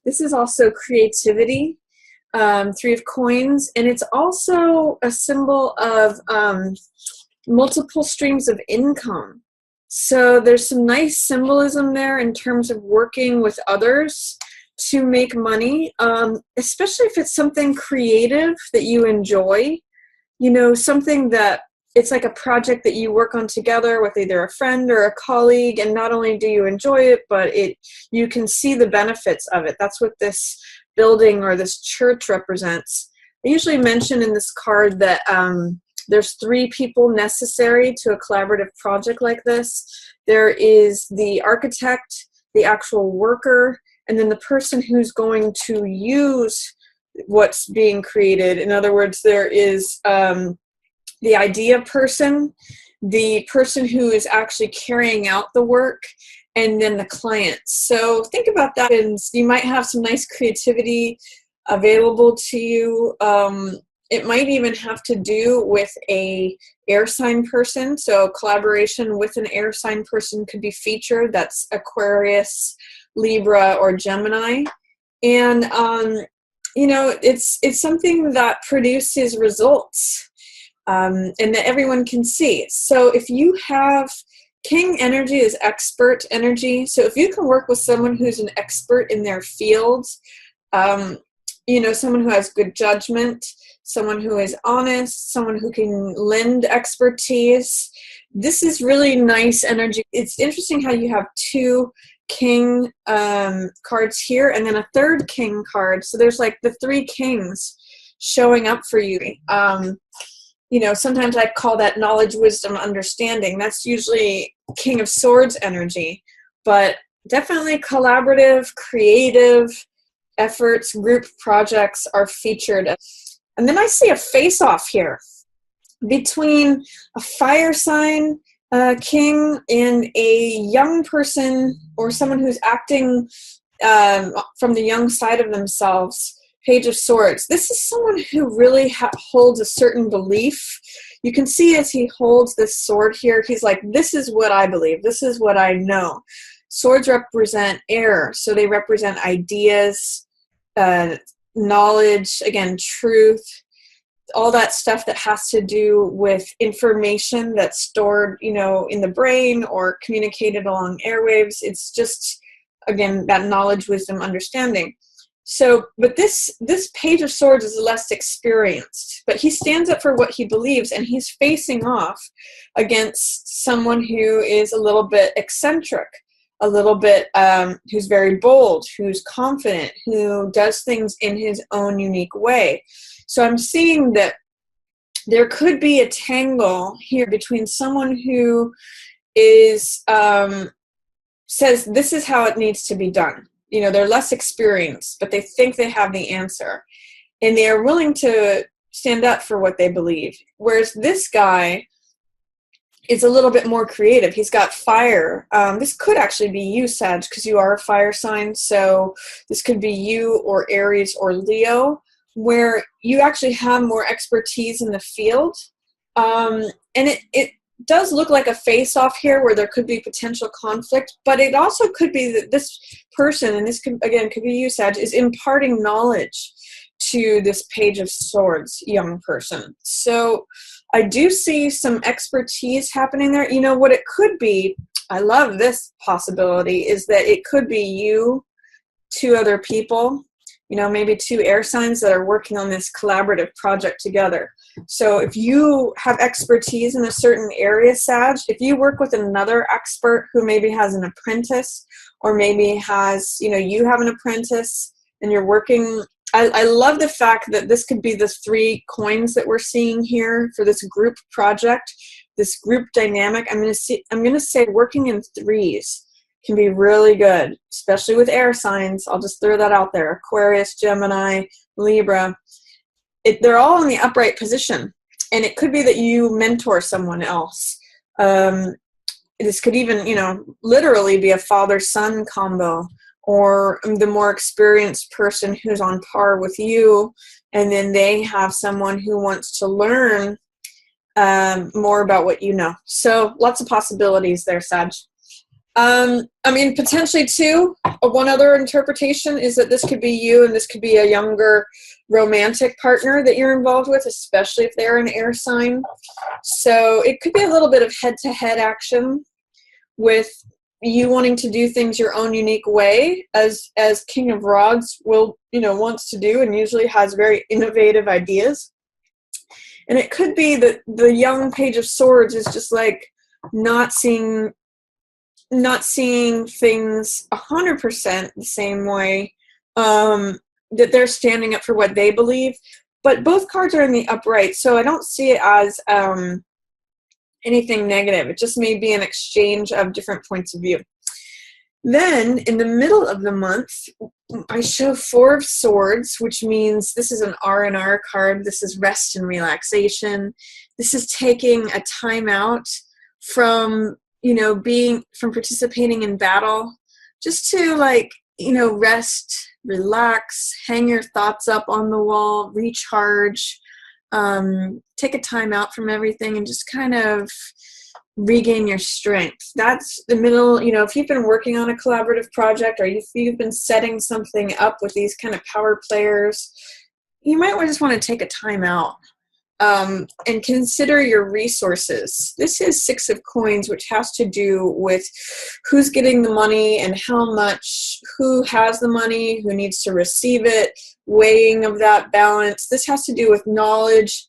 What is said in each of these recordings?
This is also creativity, Three of Coins, and it's also a symbol of multiple streams of income. So there's some nice symbolism there in terms of working with others to make money, especially if it's something creative that you enjoy, you know, something that it's like a project that you work on together with either a friend or a colleague, and not only do you enjoy it, but you can see the benefits of it. That's what this building or this church represents. I usually mention in this card that there's 3 people necessary to a collaborative project like this. There is the architect, the actual worker, and then the person who's going to use what's being created. In other words, there is the idea person, the person who is actually carrying out the work, and then the client. So think about that, and you might have some nice creativity available to you. It might even have to do with a air sign person. So collaboration with an air sign person could be featured. That's Aquarius, Libra, or Gemini. And, you know, it's something that produces results and that everyone can see. So if you have King energy is expert energy. So if you can work with someone who's an expert in their field, you know, someone who has good judgment, someone who is honest, someone who can lend expertise, this is really nice energy. It's interesting how you have 2 King cards here and then a 3rd King card. So there's like the 3 kings showing up for you. You know, sometimes I call that knowledge, wisdom, understanding. That's usually King of Swords energy, but definitely collaborative, creative efforts, group projects are featured. And then I see a face-off here between a fire sign king and a young person or someone who's acting from the young side of themselves. Page of Swords. This is someone who really holds a certain belief. You can see as he holds this sword here, he's like, this is what I believe. This is what I know. Swords represent air, so they represent ideas, knowledge, again, truth, all that stuff that has to do with information that's stored, you know, in the brain or communicated along airwaves. It's just, again, that knowledge, wisdom, understanding. So, but this Page of Swords is less experienced, but he stands up for what he believes, and he's facing off against someone who is a little bit eccentric, a little bit, who's very bold, who's confident, who does things in his own unique way. So I'm seeing that there could be a tangle here between someone who is, says this is how it needs to be done. You know, they're less experienced, but they think they have the answer. And they are willing to stand up for what they believe. Whereas this guy is a little bit more creative. He's got fire. This could actually be you, Sag, because you are a fire sign. So this could be you or Aries or Leo, where you actually have more expertise in the field. And it does look like a face-off here where there could be potential conflict, but it also could be that this person, and this could, again, could be you, Sag, is imparting knowledge to this Page of Swords young person. So I do see some expertise happening there. You know, what it could be, I love this possibility, is that it could be you, 2 other people, you know, maybe 2 air signs that are working on this collaborative project together. So if you have expertise in a certain area, Sag, if you work with another expert who maybe has an apprentice, or maybe has, you know, you have an apprentice and you're working, I love the fact that this could be the 3 coins that we're seeing here for this group project, this group dynamic. I'm going to say working in 3s can be really good, especially with air signs. I'll just throw that out there. Aquarius, Gemini, Libra. They're all in the upright position. And it could be that you mentor someone else. This could even, you know, literally be a father-son combo, or the more experienced person who's on par with you, and then they have someone who wants to learn more about what you know. So lots of possibilities there, Sag. I mean, potentially too. One other interpretation is that this could be you, and this could be a younger romantic partner that you're involved with, especially if they're an air sign. So it could be a little bit of head-to-head action with you wanting to do things your own unique way, as King of Rods will, wants to do, and usually has very innovative ideas. And it could be that the young Page of Swords is just like not seeing things 100% the same way, that they're standing up for what they believe. But both cards are in the upright, so I don't see it as anything negative. It just may be an exchange of different points of view. Then in the middle of the month, I show Four of Swords, which means this is an R&R card. This is rest and relaxation. This is taking a time out from participating in battle, just to rest, relax, hang your thoughts up on the wall, recharge, take a time out from everything and just kind of regain your strength. That's the middle. If you've been working on a collaborative project, or if you've been setting something up with these kind of power players, you might just want to take a time out. And consider your resources. This is Six of Coins, which has to do with who's getting the money and how much, who has the money, who needs to receive it, weighing of that balance. This has to do with knowledge,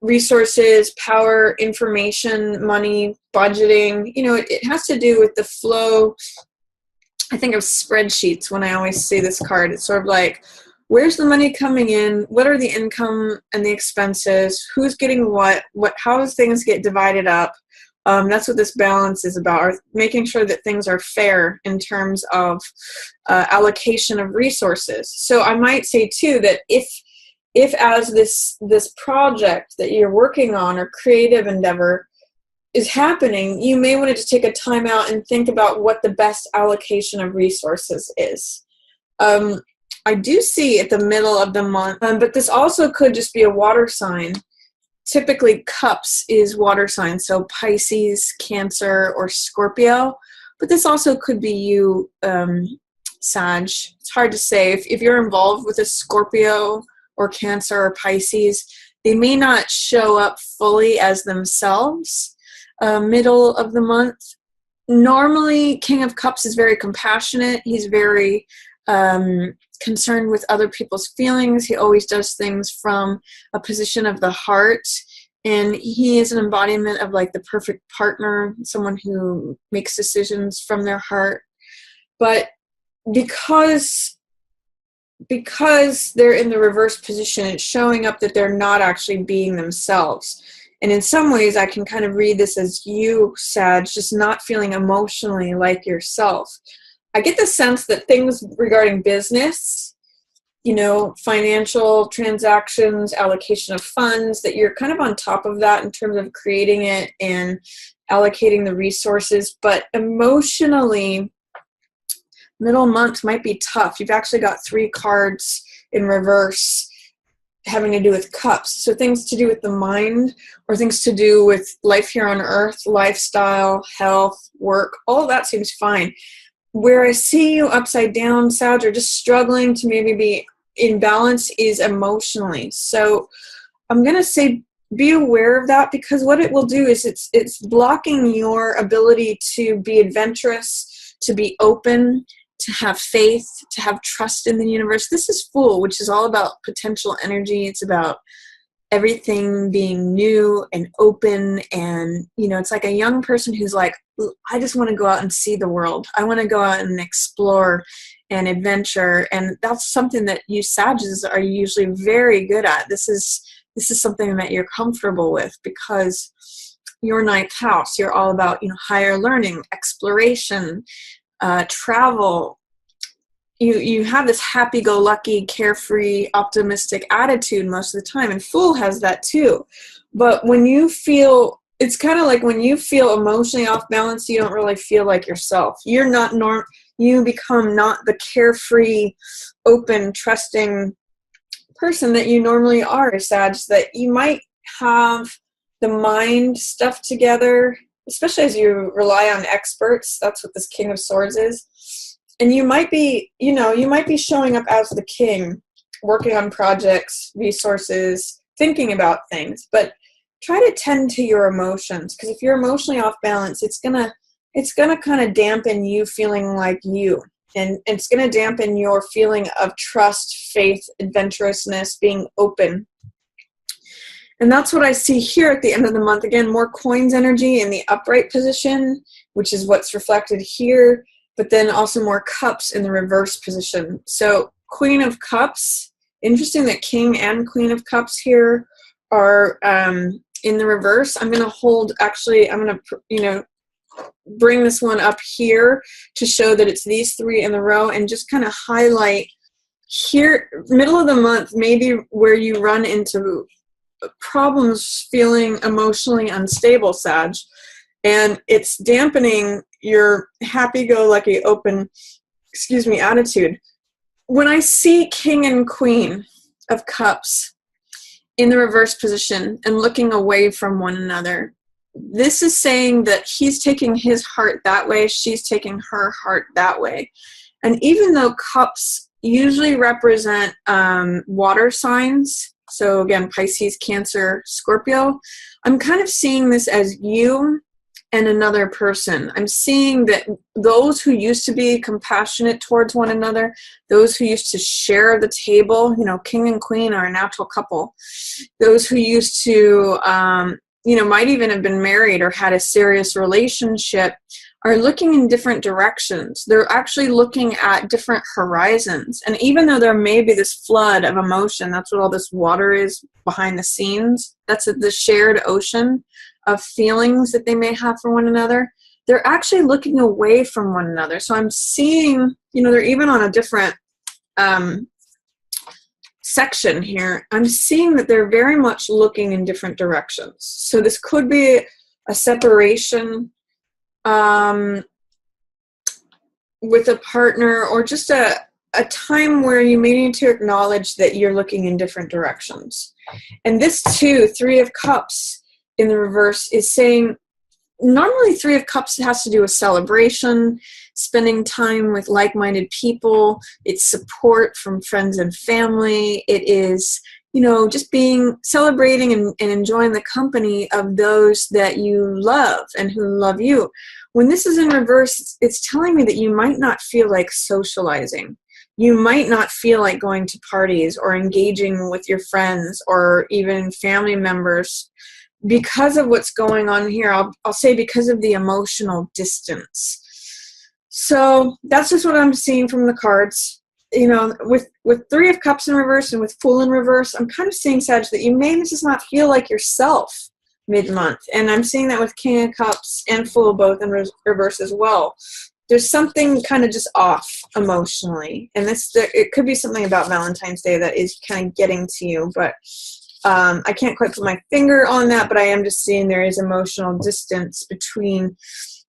resources, power, information, money, budgeting. It has to do with the flow. I think of spreadsheets when I always see this card. It's sort of like, where's the money coming in? What are the income and the expenses? Who's getting what? How does things get divided up? That's what this balance is about, or making sure that things are fair in terms of allocation of resources. So I might say too that if as this project that you're working on or creative endeavor is happening, you may want to take a time out and think about what the best allocation of resources is. I do see at the middle of the month, but this also could just be a water sign. Typically, Cups is water sign, so Pisces, Cancer, or Scorpio. But this also could be you, Sag. It's hard to say. If you're involved with a Scorpio or Cancer or Pisces, they may not show up fully as themselves middle of the month. Normally, King of Cups is very compassionate. He's very concerned with other people's feelings. He always does things from a position of the heart, and he is an embodiment of the perfect partner, someone who makes decisions from their heart. But because they're in the reverse position, it's showing up that they're not actually being themselves. And in some ways, I can kind of read this as you, Sag, just not feeling emotionally like yourself. I get the sense that things regarding business, financial transactions, allocation of funds, that you're kind of on top of that in terms of creating it and allocating the resources. But emotionally, middle month might be tough. You've actually got 3 cards in reverse having to do with Cups. So things to do with the mind, or things to do with life here on earth, lifestyle, health, work, all of that seems fine. Where I see you upside down, Sag, or just struggling to maybe be in balance, is emotionally. So I'm going to say be aware of that, because what it will do is it's blocking your ability to be adventurous, to be open, to have faith, to have trust in the universe. This is Fool, which is all about potential energy. It's about everything being new and open, and it's like a young person who's like, I just want to go out and see the world. I want to go out and explore and adventure, and that's something that you Sages are usually very good at. This is something that you're comfortable with, because your 9th house, you're all about higher learning, exploration, travel. You have this happy-go-lucky, carefree, optimistic attitude most of the time, and Fool has that too. But when you feel, it's kind of like when you feel emotionally off balance, you don't really feel like yourself. You're not you become not the carefree, open, trusting person that you normally are, Sag. That you might have the mind stuff together, especially as you rely on experts. That's what this King of Swords is. And you might be, you know, you might be showing up as the king, working on projects, resources, thinking about things, but try to tend to your emotions, because if you're emotionally off balance, it's gonna kind of dampen you feeling like you, and it's gonna dampen your feeling of trust, faith, adventurousness, being open. And that's what I see here at the end of the month. Again, more coins energy in the upright position, which is what's reflected here, but then also more cups in the reverse position. So Queen of Cups, interesting that King and Queen of Cups here are in the reverse. I'm going to hold, actually, I'm going to, you know, bring this one up here to show that it's these three in the row, and just kind of highlight here, middle of the month, maybe where you run into problems feeling emotionally unstable, Sag, and it's dampening your happy-go-lucky, open, attitude. When I see King and Queen of Cups in the reverse position and looking away from one another, this is saying that he's taking his heart that way, she's taking her heart that way. And even though cups usually represent water signs, so again, Pisces, Cancer, Scorpio, I'm kind of seeing this as you and another person. I'm seeing that those who used to be compassionate towards one another, those who used to share the table, you know, King and Queen are a natural couple. Those who used to, you know, might even have been married or had a serious relationship, are looking in different directions. They're actually looking at different horizons. And even though there may be this flood of emotion, that's what all this water is behind the scenes, that's the shared ocean of feelings that they may have for one another, they're actually looking away from one another. So I'm seeing, you know, they're even on a different section here. I'm seeing that they're very much looking in different directions. So this could be a separation with a partner, or just a time where you may need to acknowledge that you're looking in different directions. And this too, Three of Cups in the reverse, is saying, normally Three of Cups has to do with celebration, spending time with like-minded people, it's support from friends and family, it is, you know, just celebrating and enjoying the company of those that you love and who love you. When this is in reverse, it's telling me that you might not feel like socializing. You might not feel like going to parties or engaging with your friends or even family members because of what's going on here. I'll say because of the emotional distance. So that's just what I'm seeing from the cards. You know, with Three of Cups in reverse and with Fool in reverse, I'm kind of seeing, Sag, that you may just not feel like yourself mid-month. And I'm seeing that with King of Cups and Fool both in reverse as well. There's something kind of just off emotionally. And it could be something about Valentine's Day that is kind of getting to you. But I can't quite put my finger on that, but I am just seeing there is emotional distance between,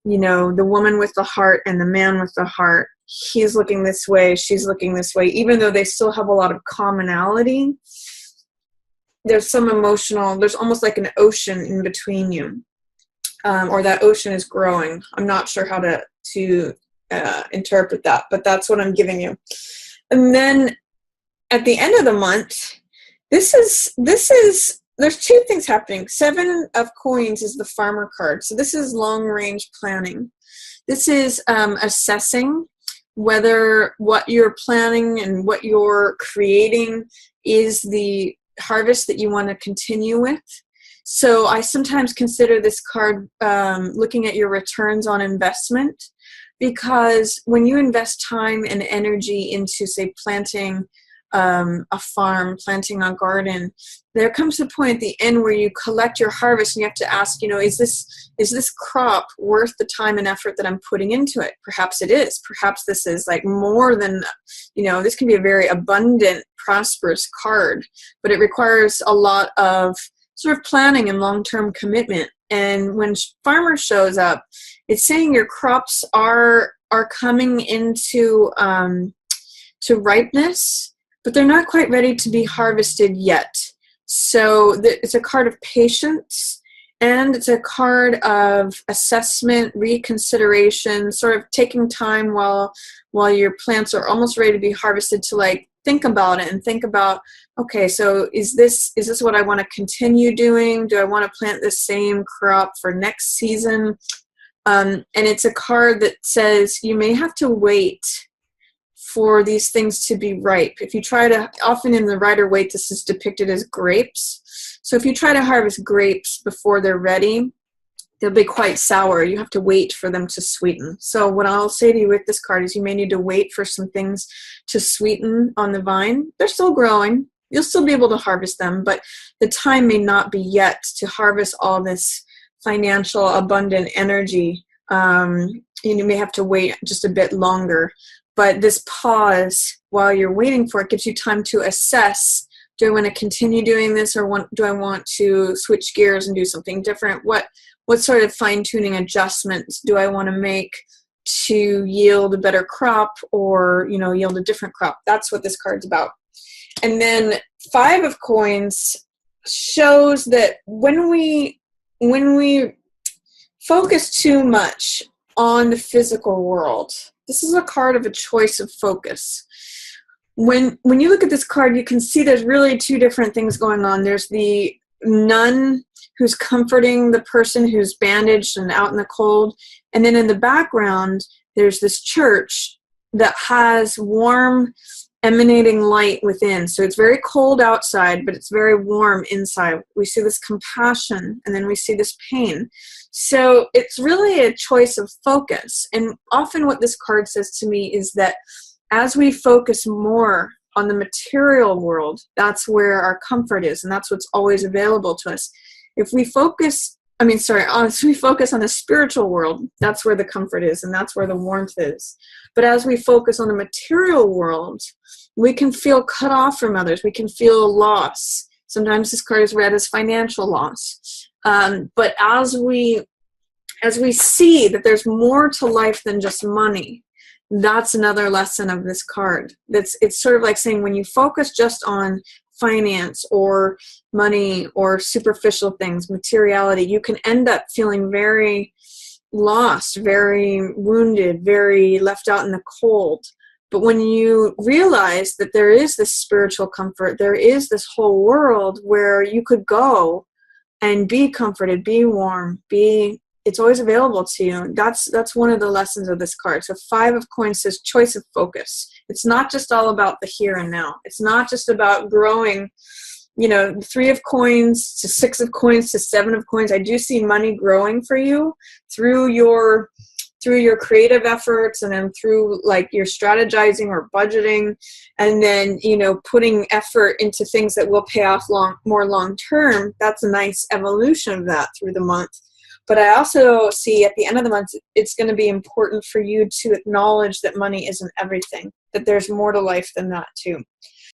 you know, the woman with the heart and the man with the heart. He's looking this way, she's looking this way. Even though they still have a lot of commonality, there's some emotional, there's almost like an ocean in between you. Or that ocean is growing. I'm not sure how to interpret that, but that's what I'm giving you. And then at the end of the month, there's two things happening. Seven of Coins is the Farmer card. So this is long range planning. This is assessing whether what you're planning and what you're creating is the harvest that you want to continue with. So I sometimes consider this card looking at your returns on investment, because when you invest time and energy into, say, planting a farm, planting a garden, there comes a point at the end where you collect your harvest and you have to ask, you know, is this crop worth the time and effort that I'm putting into it? Perhaps it is. Perhaps this is like more than, you know, this can be a very abundant, prosperous card, but it requires a lot of sort of planning and long-term commitment. And when Farmer shows up, it's saying your crops are coming into to ripeness, but they're not quite ready to be harvested yet. So it's a card of patience And it's a card of assessment, reconsideration, sort of taking time while your plants are almost ready to be harvested to like think about it and think about, okay, so is this what I want to continue doing? Do I want to plant the same crop for next season? And it's a card that says you may have to wait for these things to be ripe. If you try to, often in the Rider-Waite, this is depicted as grapes. So if you try to harvest grapes before they're ready, they'll be quite sour. You have to wait for them to sweeten. So what I'll say to you with this card is you may need to wait for some things to sweeten on the vine. They're still growing. You'll still be able to harvest them, but the time may not be yet to harvest all this financial abundant energy. You may have to wait just a bit longer. But this pause while you're waiting for it gives you time to assess, do I want to continue doing this, or do I want to switch gears and do something different? What sort of fine-tuning adjustments do I want to make to yield a better crop, or yield a different crop? That's what this card's about. And then 5 of coins shows that when we focus too much on the physical world, this is a card of a choice of focus. When you look at this card, you can see there's really 2 different things going on. There's the nun who's comforting the person who's bandaged and out in the cold. And then in the background, there's this church that has warm, emanating light within. So it's very cold outside, but it's very warm inside. We see this compassion, and then we see this pain. So it's really a choice of focus. And often what this card says to me is that as we focus more on the material world, that's where our comfort is, and that's what's always available to us. If we focus, as we focus on the spiritual world, that's where the comfort is, and that's where the warmth is. But as we focus on the material world, we can feel cut off from others. We can feel loss. Sometimes this card is read as financial loss. But as we see that there's more to life than just money, that's another lesson of this card. It's sort of like saying when you focus just on finance or money or superficial things, materiality, you can end up feeling very lost, very wounded, very left out in the cold. But when you realize that there is this spiritual comfort, there is this whole world where you could go and be comforted, be warm, it's always available to you. That's one of the lessons of this card. So 5 of coins says choice of focus. It's not just all about the here and now. It's not just about growing, 3 of coins to 6 of coins to 7 of coins. I do see money growing for you through your creative efforts, and then through like your strategizing or budgeting, and then putting effort into things that will pay off more long term. That's a nice evolution of that through the month. But I also see at the end of the month, it's going to be important for you to acknowledge that money isn't everything, that there's more to life than that too.